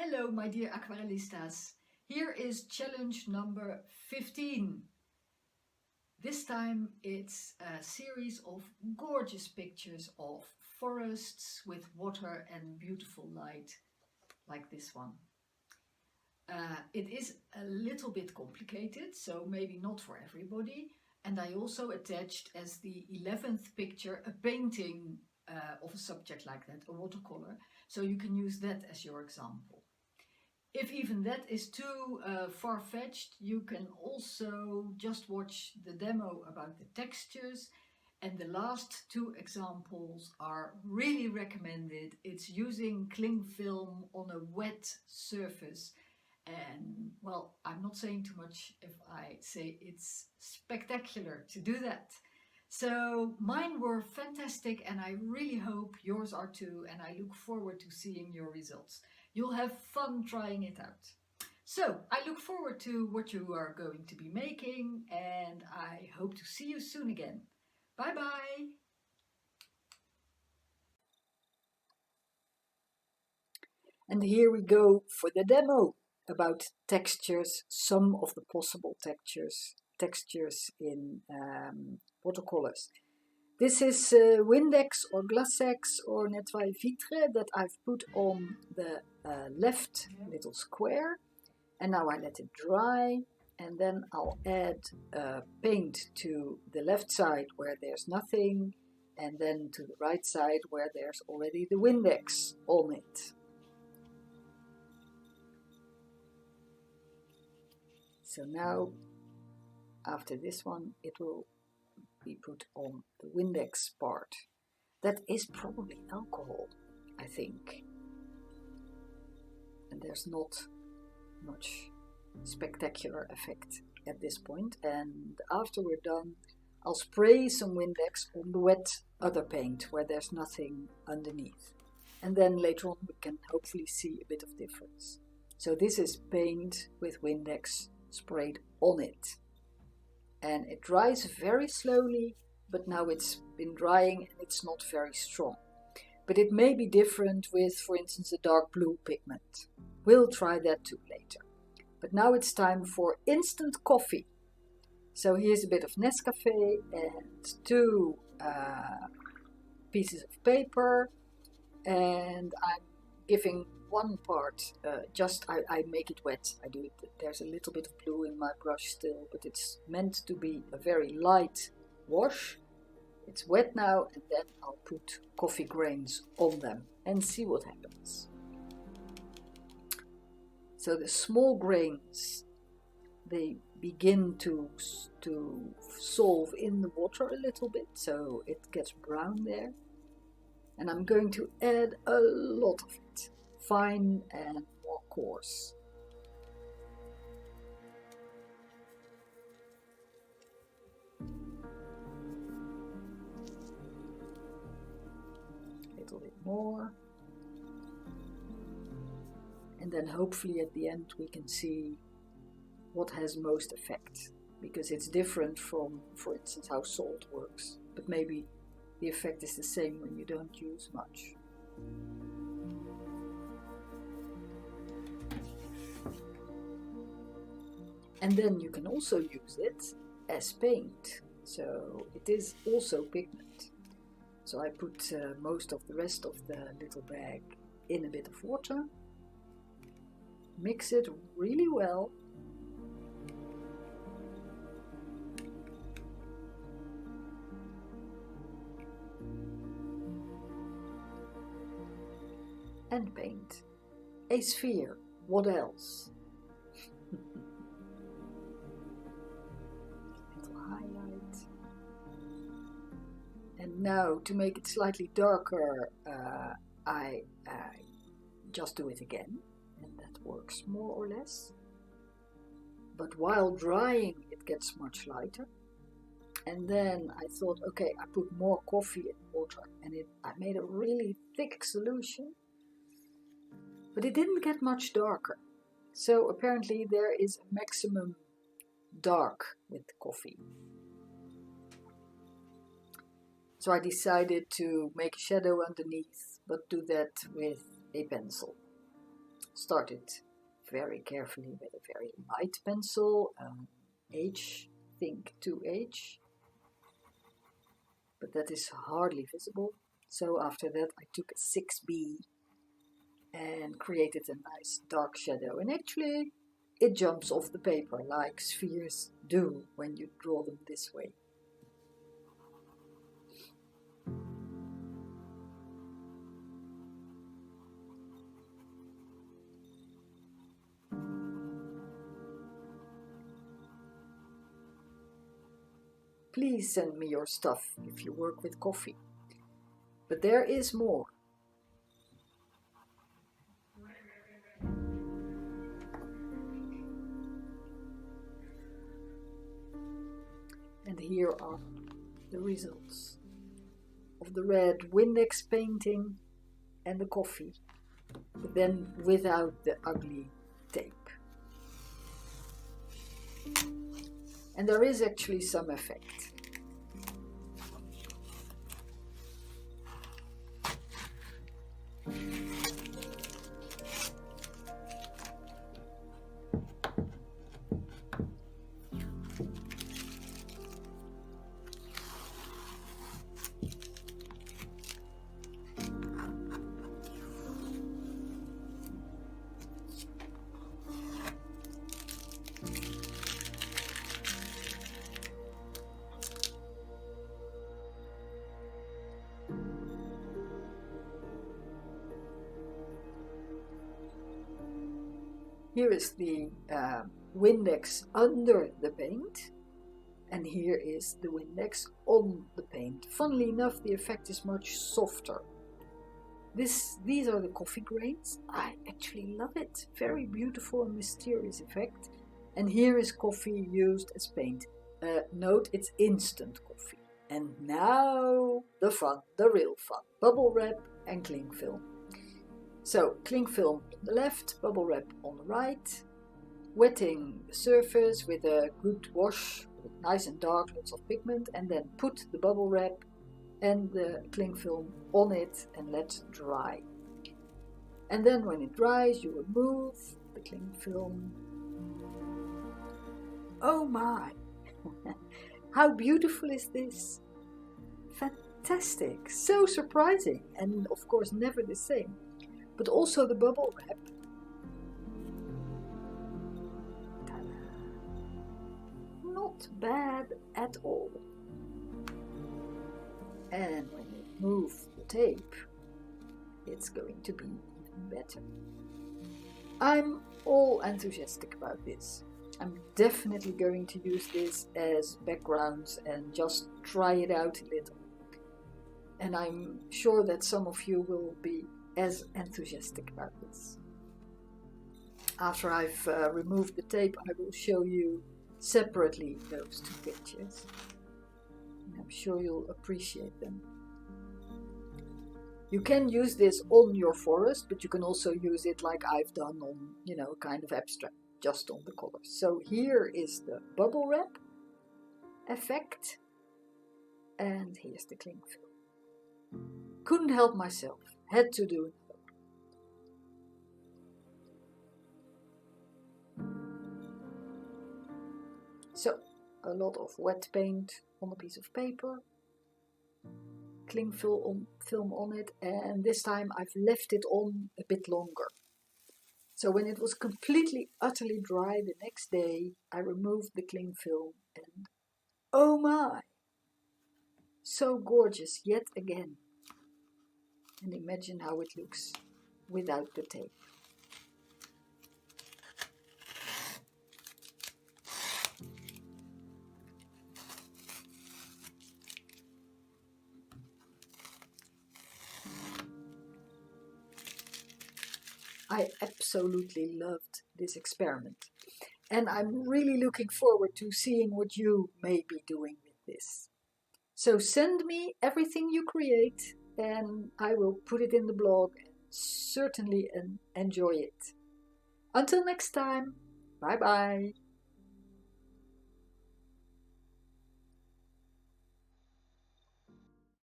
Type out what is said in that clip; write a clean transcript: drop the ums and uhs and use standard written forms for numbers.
Hello, my dear Aquarellistas. Here is challenge number 15. This time it's a series of gorgeous pictures of forests with water and beautiful light, like this one. It is a little bit complicated, so maybe not for everybody. And I also attached as the 11th picture a painting of a subject like that, a watercolor, so you can use that as your example. If even that is too far-fetched, you can also just watch the demo about the textures, and the last two examples are really recommended. It's using cling film on a wet surface, and well, I'm not saying too much if I say it's spectacular to do that. So mine were fantastic, and I really hope yours are too, and I look forward to seeing your results. You'll have fun trying it out. So I look forward to what you are going to be making, and I hope to see you soon again. Bye bye! And here we go for the demo about textures, some of the possible textures in watercolors. This is Windex or Glasex or Nettoyer Vitre that I've put on the left little square, and now I let it dry, and then I'll add paint to the left side where there's nothing, and then to the right side where there's already the Windex on it. So now, after this one, it will be put on the Windex part. That is probably alcohol, I think. And there's not much spectacular effect at this point. And after we're done, I'll spray some Windex on the wet other paint where there's nothing underneath. And then later on we can hopefully see a bit of difference. So this is paint with Windex sprayed on it. And it dries very slowly, but now it's been drying and it's not very strong. But it may be different with, for instance, a dark blue pigment. We'll try that too later. But now it's time for instant coffee. So here's a bit of Nescafe and two pieces of paper, and I'm giving one part, I make it wet. I do it. There's a little bit of blue in my brush still, but it's meant to be a very light wash. It's wet now, and then I'll put coffee grains on them and see what happens. So the small grains, they begin to dissolve in the water a little bit, so it gets brown there. And I'm going to add a lot of it, fine and more coarse. A little bit more. And then hopefully at the end we can see what has most effect, because it's different from, for instance, how salt works, but maybe the effect is the same when you don't use much. And then you can also use it as paint, so it is also pigment. So I put most of the rest of the little bag in a bit of water, mix it really well, and paint. A sphere, what else? Little highlight. And now to make it slightly darker, I just do it again, and that works more or less. But while drying it gets much lighter. And then I thought, okay, I put more coffee in water, and I made a really thick solution. But it didn't get much darker. So apparently there is a maximum dark with coffee. So I decided to make a shadow underneath, but do that with a pencil. started very carefully with a very light pencil, H, think 2H, but that is hardly visible. So after that I took a 6B and created a nice dark shadow, and actually it jumps off the paper like spheres do when you draw them this way. Please send me your stuff if you work with coffee. But there is more. And here are the results of the red Windex painting and the coffee, but then without the ugly tape. And there is actually some effect. Here is the Windex under the paint, and here is the Windex on the paint. Funnily enough, the effect is much softer. These are the coffee grains. I actually love it. Very beautiful and mysterious effect. And here is coffee used as paint. Note, it's instant coffee. And now the fun, the real fun. Bubble wrap and cling film. So, cling film on the left, bubble wrap on the right, wetting the surface with a good wash, nice and dark, lots of pigment, and then put the bubble wrap and the cling film on it and let dry. And then when it dries, you remove the cling film. Oh my! How beautiful is this? Fantastic! So surprising, and of course never the same. But also the bubble wrap. Ta-da. Not bad at all. And when you move the tape, it's going to be even better. I'm all enthusiastic about this. I'm definitely going to use this as backgrounds and just try it out a little. And I'm sure that some of you will be as enthusiastic about this. After I've removed the tape, I will show you separately those two pictures. And I'm sure you'll appreciate them. You can use this on your forest, but you can also use it like I've done on, kind of abstract, just on the colors. So here is the bubble wrap effect, and here's the cling film. Couldn't help myself. Had to do it. So, a lot of wet paint on a piece of paper, cling film on it, and this time I've left it on a bit longer. So when it was completely, utterly dry the next day, I removed the cling film and oh my! So gorgeous yet again. And imagine how it looks without the tape. I absolutely loved this experiment. And I'm really looking forward to seeing what you may be doing with this. So send me everything you create, and I will put it in the blog and certainly enjoy it. Until next time, bye bye.